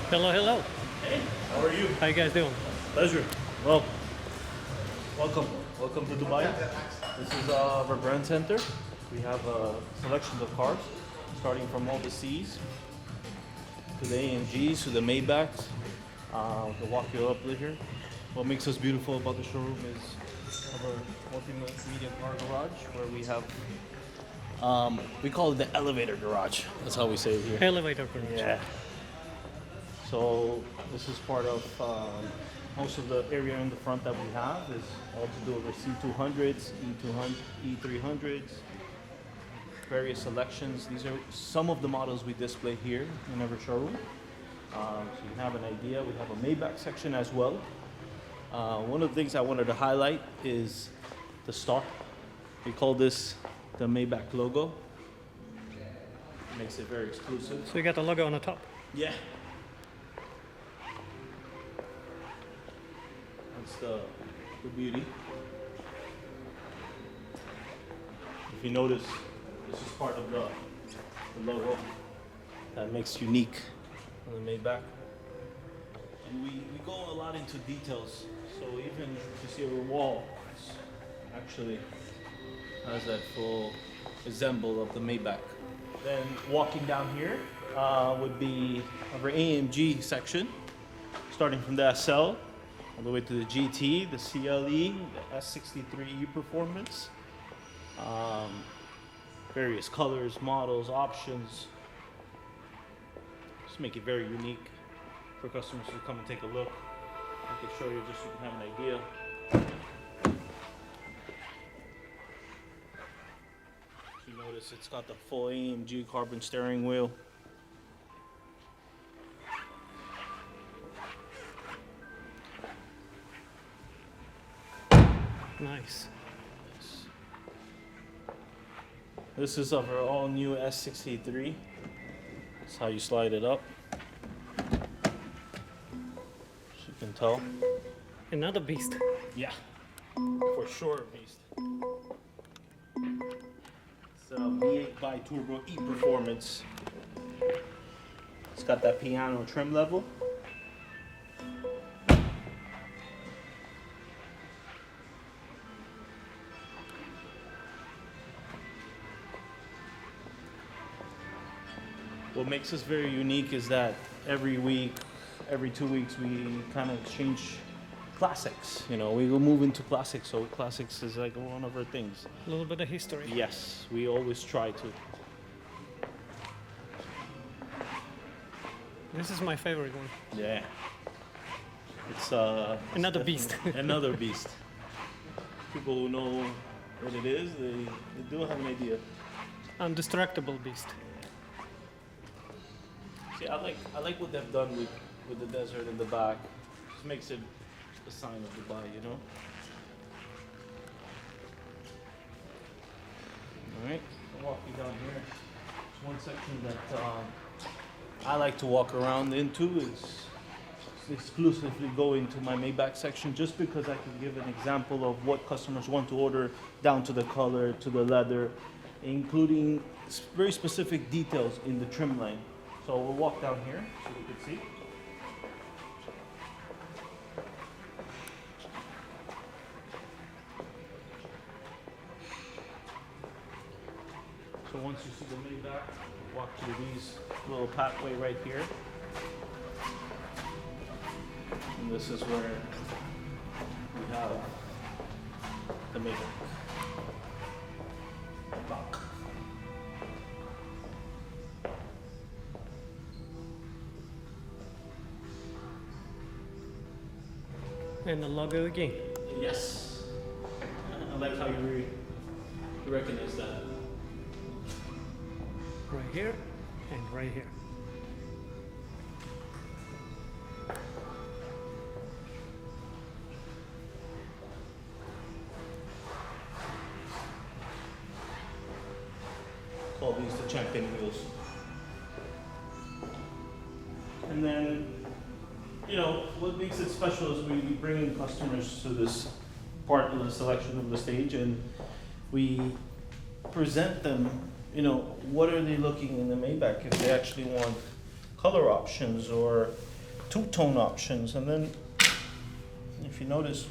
Hello, hello. Hey, how are you? How you guys doing? Pleasure. Well, welcome to Dubai. This is our brand center. We have a selection of cars, starting from all the C's to the AMGs to the Maybachs. We'll walk you up here. What makes us beautiful about the showroom is our multimedia car garage, where we have we call it the elevator garage. That's how we say it here. Elevator garage. Yeah. So this is part of most of the area in the front that we have is all to do with our C200s, E300s, various selections. These are some of the models we display here in our showroom. So you have an idea. We have a Maybach section as well. One of the things I wanted to highlight is the star. We call this the Maybach logo. Makes it very exclusive. So you got the logo on the top. Yeah. That's the beauty. If you notice, this is part of the logo that makes unique on the Maybach. And we go a lot into details. So even if you see our wall, it's actually has that full resemble of the Maybach. Then walking down here would be our AMG section, starting from the SL all the way to the GT, the CLE, the S63E Performance, various colors, models, options. Just make it very unique for customers to come and take a look. I can show you just so you can have an idea. If you notice, it's got the full AMG carbon steering wheel. Nice. This is of our all new S63. That's how you slide it up. As you can tell. Another beast. Yeah, for sure, beast. It's a V8 bi-turbo E-Performance. It's got that piano trim level. What makes us very unique is that every week, every 2 weeks, we kind of change classics. You know, we will move into classics, so classics is like one of our things. A little bit of history. Yes, we always try to. This is my favorite one. Yeah. It's Another beast. Another beast. People who know what it is, they do have an idea. Undistractable beast. See, I like what they've done with the desert in the back. Just makes it a sign of Dubai, you know? Alright, I'll walk you down here. There's one section that I like to walk around into is exclusively go into my Maybach section just because I can give an example of what customers want to order down to the color, to the leather, including very specific details in the trim line. So we'll walk down here so you can see. So once you see the Maybach, walk through these little pathway right here. And this is where we have the Maybach. And the logo again. Yes. I like how you recognize that. Right here and right here. Call these the champion wheels. And then, you know, what makes it special is we bring in customers to this part of the selection of the stage, and we present them, you know, what are they looking in the Maybach, if they actually want color options or two-tone options, and then if you notice,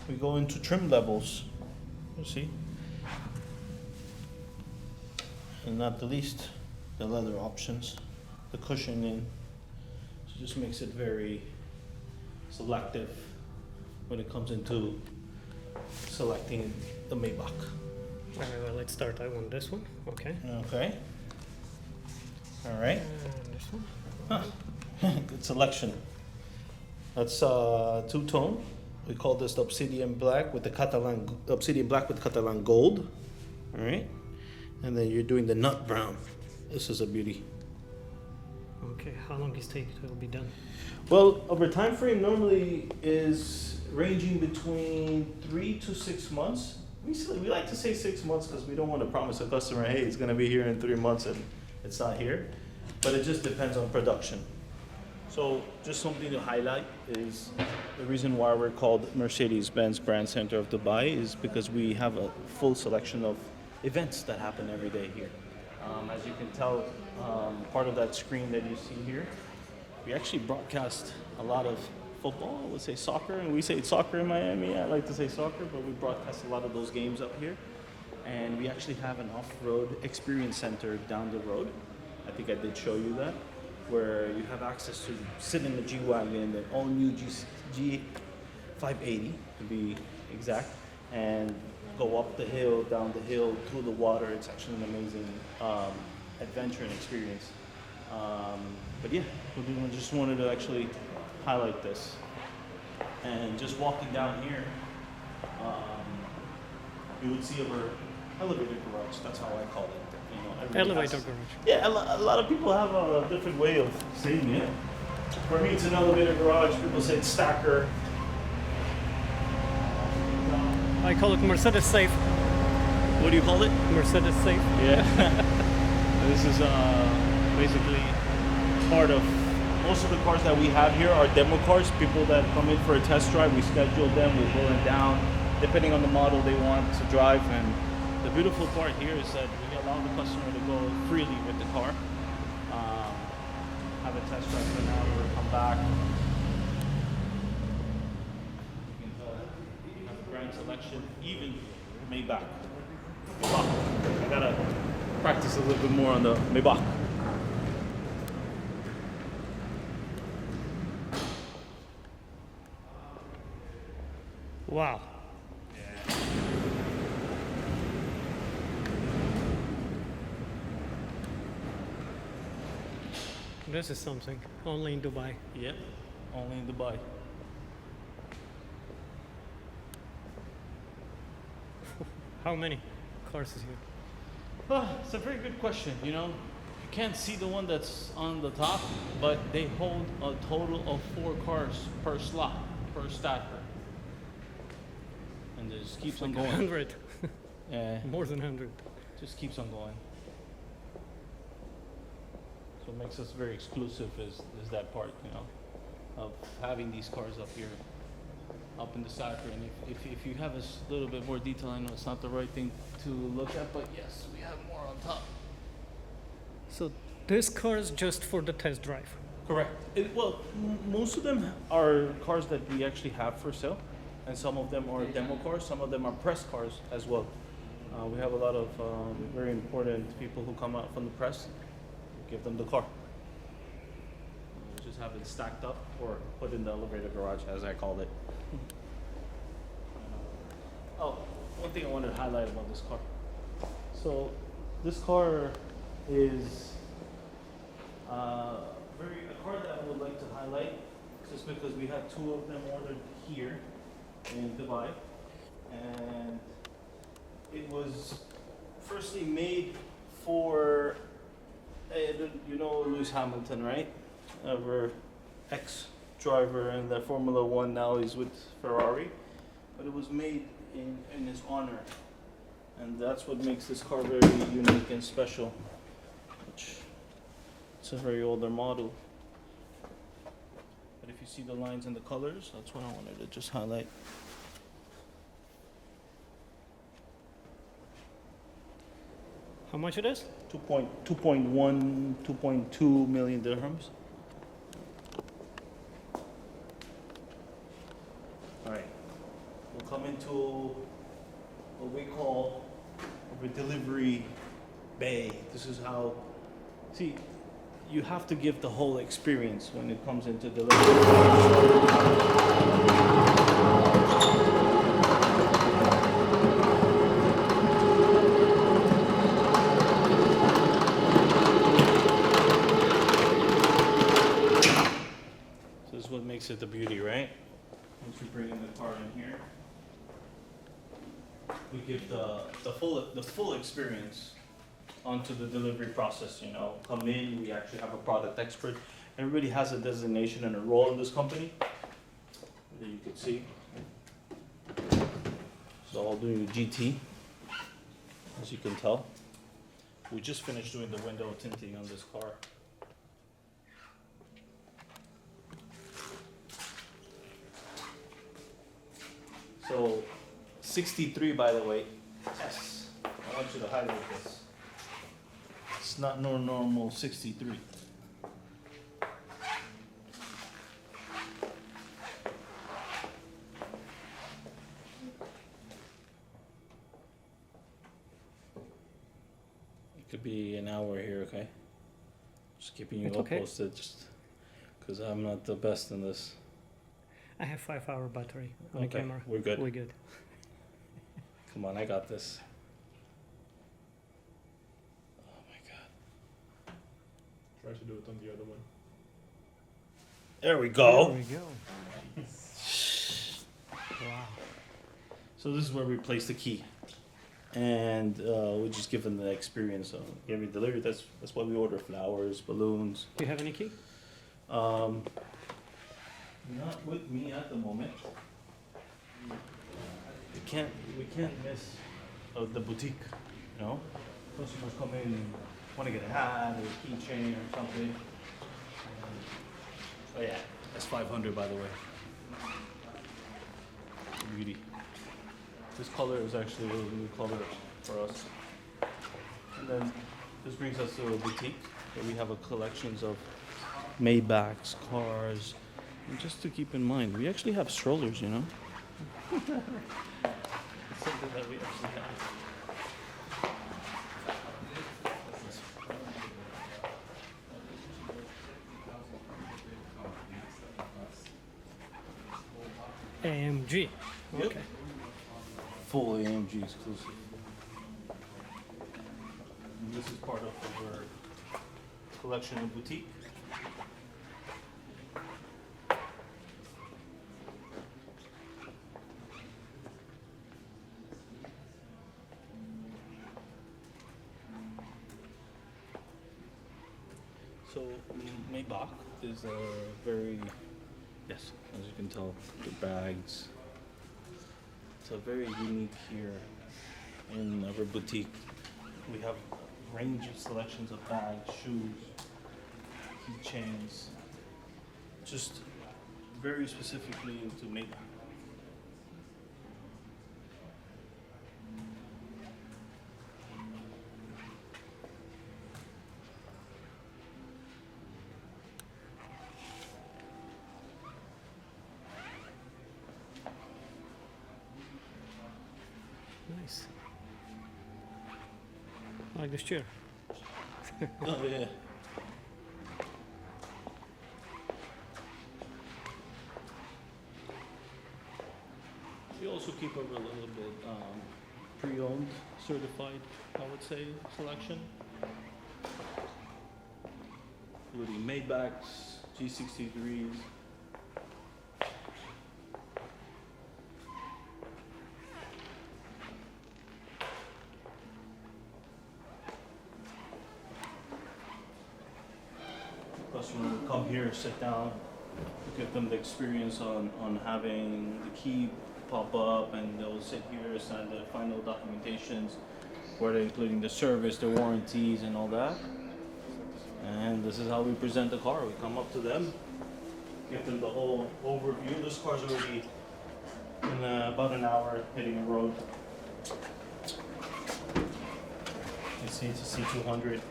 we go into trim levels. You see, and not the least, the leather options, the cushioning. So it just makes it very selective when it comes into selecting the Maybach. All right, well, let's start. I want this one. Okay. Okay. All right. And this one. Good selection. That's two-tone. We call this the obsidian black with the Catalan gold. All right. And then you're doing the nut brown. This is a beauty. Okay, how long is it take to be done? Well, our time frame normally is ranging between 3 to 6 months. We like to say 6 months because we don't want to promise a customer, hey, it's going to be here in 3 months, and it's not here. But it just depends on production. So just something to highlight is the reason why we're called Mercedes-Benz Brand Center of Dubai is because we have a full selection of events that happen every day here. As you can tell, part of that screen that you see here, we actually broadcast a lot of football, I would say soccer, and we say soccer in Miami. I like to say soccer, but we broadcast a lot of those games up here. And we actually have an off-road experience center down the road. I think I did show you that, where you have access to sit in the G-Wagon, the all-new G580 to be exact, and go up the hill, down the hill, through the water. It's actually an amazing adventure and experience. But yeah, we just wanted to actually highlight this. And just walking down here, you would see our elevator garage. That's how I call it. You know, Elevator garage. Yeah, a lot of people have a different way of saying it. For me, it's an elevator garage. People say it's stacker. I call it Mercedes safe. What do you call it? Mercedes safe. Yeah. This is basically part of most of the cars that we have here are demo cars. People that come in for a test drive, we schedule them, we roll it down, depending on the model they want to drive. And the beautiful part here is that we allow the customer to go freely with the car. Have a test drive for an hour, come back. You can tell you have a grand selection, even Maybach. I gotta practice a little bit more on the Maybach. Wow. This is something. Only in Dubai. Yep, only in Dubai. How many cars is here? It's a very good question. You know, you can't see the one that's on the top, but they hold a total of 4 cars per slot, per stacker. And it just keeps on going. 100. Yeah, More than 100. just keeps on going. So what makes us very exclusive is that part, you know, of having these cars up here, up in the stacker. And if you have a little bit more detail, I know it's not the right thing to look at, but yes, we have more on top. So this car is just for the test drive. Correct. Most of them are cars that we actually have for sale, and some of them are demo cars, some of them are press cars as well. We have a lot of very important people who come out from the press. Give them the car. We just have it stacked up or put in the elevator garage, as I called it. Oh, one thing I wanted to highlight about this car. So this car is a car that I would like to highlight, just because we had 2 of them ordered here in Dubai, and it was firstly made for, you know, Lewis Hamilton, right? Our ex-driver in the Formula One. Now he's with Ferrari, but it was made in his honor, and that's what makes this car very unique and special. It's a very older model, but if you see the lines and the colors, that's what I wanted to just highlight. How much it is? 2.1, 2.2 million dirhams. into what we call a delivery bay. This is how, see, you have to give the whole experience when it comes into delivery. So this is what makes it the beauty, right? Once we bring in the car in here, we give the full experience onto the delivery process. You know, come in, we actually have a product expert. Everybody has a designation and a role in this company that you can see. So I'll do GT, as you can tell. We just finished doing the window tinting on this car. So 63, by the way. Yes, I want you to highlight this. It's not no normal 63. It could be an hour here, okay? Just keeping you It's up okay. posted, just because I'm not the best in this. I have 5-hour battery on the Okay, camera. we're good. We're good. Come on, I got this. Oh my god. Try to do it on the other one. There we go. There we go. Wow. So this is where we place the key, and we just give them the experience of every delivery. That's why we order flowers, balloons. Do you have any key? Not with me at the moment. We can't miss the boutique. You know, customers come in and want to get a hat or a keychain or something. Oh yeah, that's 500 by the way. Beauty. This color is actually a new color for us. And then this brings us to a boutique where we have a collections of Maybachs, cars. And just to keep in mind, we actually have strollers, you know? It's something that we actually have. AMG. Yep. Okay. Full AMG exclusive. And this is part of our collection of boutique. So Maybach is a very, yes, as you can tell, the bags. It's a very unique here in our boutique. We have a range of selections of bags, shoes, keychains, just very specifically into Maybach. Nice. I like this chair. Oh yeah. We also keep a little bit pre-owned, certified, I would say, selection. Including Maybachs, G63s. Customer will come here, sit down, give them the experience on having the key pop up, and they'll sit here, sign the final documentations, where they're including the service, the warranties, and all that. And this is how we present the car. We come up to them, give them the whole overview. This car's already in about an hour hitting the road. You see, it's a C200.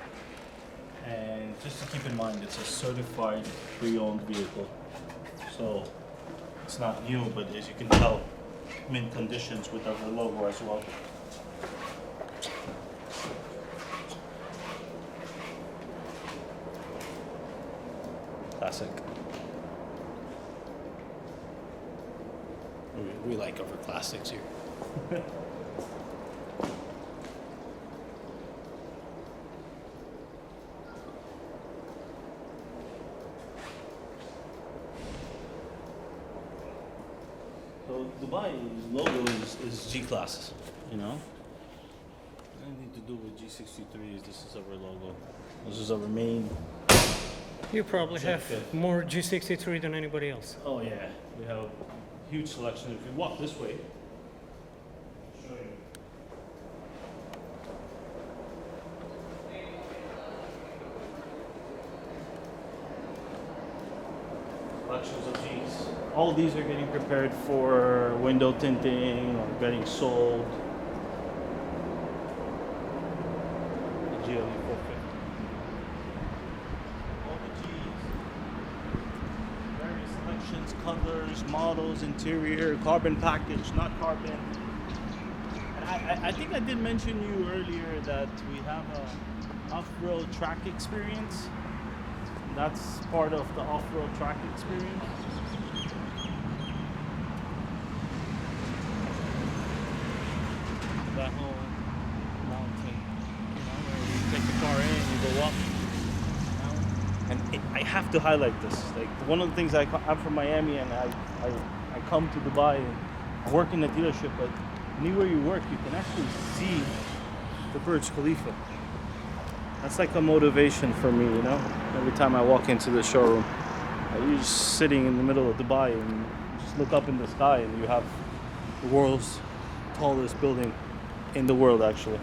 And just to keep in mind, it's a certified pre-owned vehicle. So it's not new, but as you can tell, mint conditions with our logo as well. Classic. We like our classics here. So Dubai's logo is G-Class, you know? Anything to do with G63s, this is our logo. This is our main. You probably have Okay. more G63 than anybody else. Oh yeah, we have a huge selection. If you walk this way, I'll show you. Collections of Gs. All these are getting prepared for window tinting or getting sold. The GLE 450. All the Gs. Various selections, colors, models, interior, carbon package, not carbon. And I think I did mention you earlier that we have a off-road track experience. That's part of the off-road track experience. That whole mountain, you know, where you take the car in, you go up. And I have to highlight this. Like one of the things I'm from Miami, and I come to Dubai and I work in a dealership. But anywhere you work, you can actually see the Burj Khalifa. That's like a motivation for me, you know. Every time I walk into the showroom, you're just sitting in the middle of Dubai and you just look up in the sky and you have the world's tallest building in the world, actually.